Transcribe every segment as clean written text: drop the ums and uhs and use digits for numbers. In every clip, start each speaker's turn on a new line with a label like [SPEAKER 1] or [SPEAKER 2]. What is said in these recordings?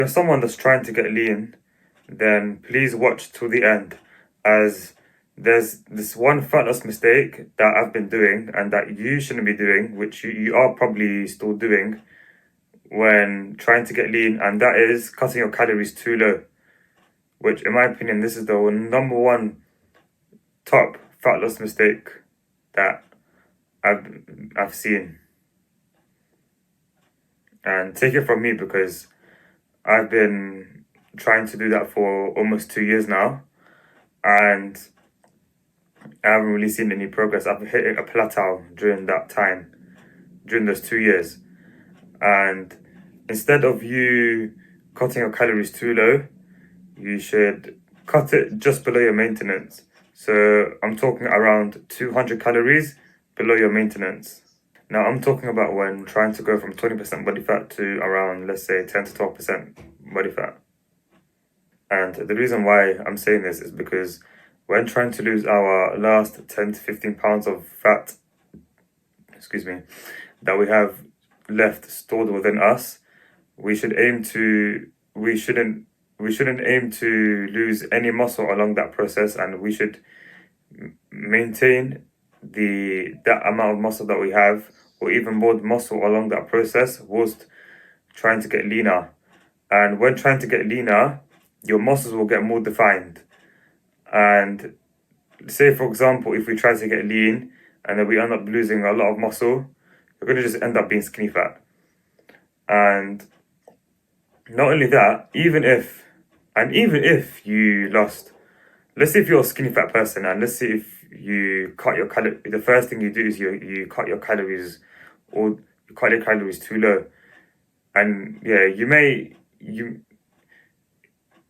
[SPEAKER 1] you're someone that's trying to get lean, then please watch till the end, as there's this one fat loss mistake that I've been doing and that you shouldn't be doing, which you are probably still doing when trying to get lean, and that is cutting your calories too low, which in my opinion, this is the number one top fat loss mistake that I've seen. And take it from me, because I've been trying to do that for almost 2 years now, and I haven't really seen any progress. I've hit a plateau during that time, during those 2 years. And instead of you cutting your calories too low, you should cut it just below your maintenance. So I'm talking around 200 calories below your maintenance. Now I'm talking about when trying to go from 20% body fat to around, let's say, 10 to 12% body fat. And the reason why I'm saying this is because when trying to lose our last 10 to 15 pounds of fat, that we have left stored within us, we shouldn't aim to lose any muscle along that process, and we should maintain that amount of muscle that we have, or even more muscle along that process, whilst trying to get leaner. And when trying to get leaner, your muscles will get more defined. And say, for example, if we try to get lean and then we end up losing a lot of muscle, you're going to just end up being skinny fat. And not only that, even if you lost, let's say if you're a skinny fat person, and let's say if you cut your the first thing you do is you cut your calories, or you cut your calories too low, and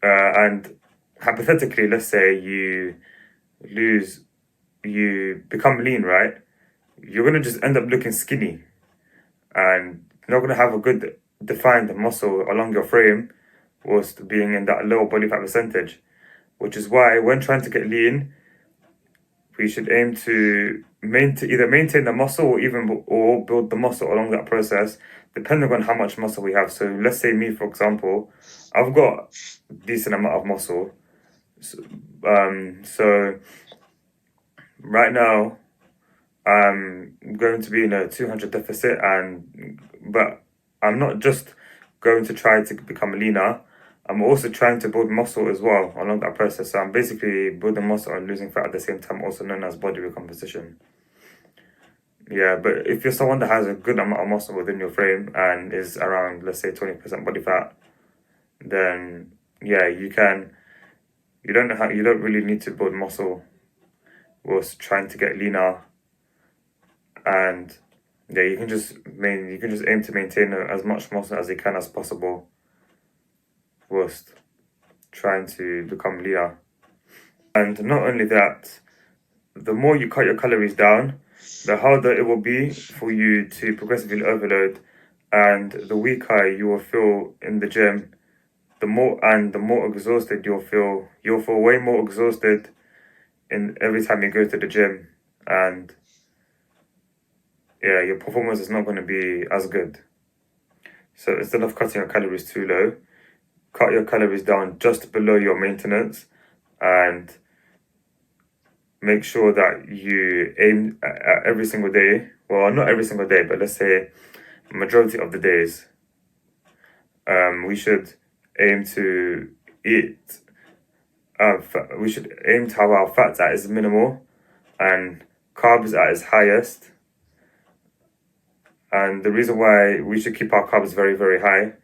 [SPEAKER 1] and hypothetically, let's say you become lean, right? You're gonna just end up looking skinny, and you're not gonna have a good defined muscle along your frame, whilst being in that lower body fat percentage. Which is why when trying to get lean, we should aim to either maintain the muscle or build the muscle along that process, depending on how much muscle we have. So let's say me, for example, I've got a decent amount of muscle. So right now I'm going to be in a 200 deficit, but I'm not just going to try to become leaner. I'm also trying to build muscle as well along that process. So I'm basically building muscle and losing fat at the same time, also known as body recomposition. Yeah, but if you're someone that has a good amount of muscle within your frame and is around, let's say, 20% body fat, then yeah, you don't really need to build muscle whilst trying to get leaner. And yeah, you can just aim to maintain as much muscle as you can as possible, whilst trying to become leaner. And not only that, the more you cut your calories down, the harder it will be for you to progressively overload, and the weaker you will feel in the gym. The more exhausted you'll feel. You'll feel way more exhausted in every time you go to the gym, and yeah, your performance is not going to be as good. So instead of cutting your calories too low, cut your calories down just below your maintenance, and make sure that you aim at every single day. Well, not every single day, but let's say majority of the days. We should aim to eat. We should aim to have our fats at its minimal and carbs at its highest. And the reason why we should keep our carbs very, very high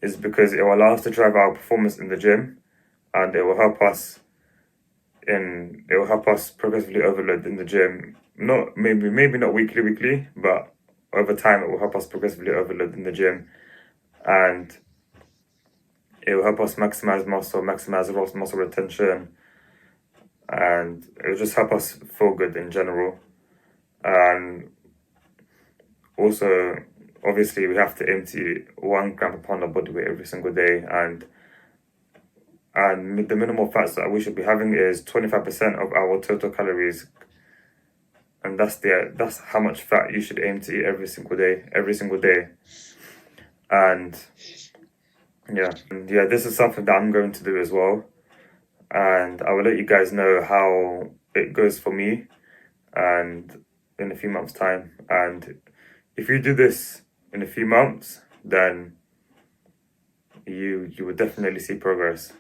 [SPEAKER 1] is because it will allow us to drive our performance in the gym, and it will help us progressively overload in the gym. Maybe not weekly, but over time it will help us progressively overload in the gym, and it will help us maximize muscle retention, and it will just help us feel good in general. And also, obviously, we have to aim to eat 1 gram per pound of body weight every single day, and the minimal fats that we should be having is 25% of our total calories, and that's how much fat you should aim to eat every single day. And Yeah, and yeah, this is something that I'm going to do as well, and I will let you guys know how it goes for me, and in a few months' time. And if you do this in a few months, then you will definitely see progress.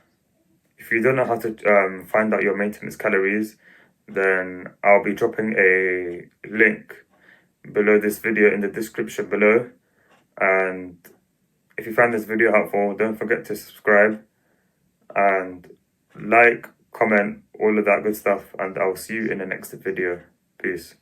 [SPEAKER 1] If you don't know how to find out your maintenance calories, then I'll be dropping a link below this video in the description below. And if you find this video helpful, don't forget to subscribe and like, comment, all of that good stuff. And I'll see you in the next video. Peace.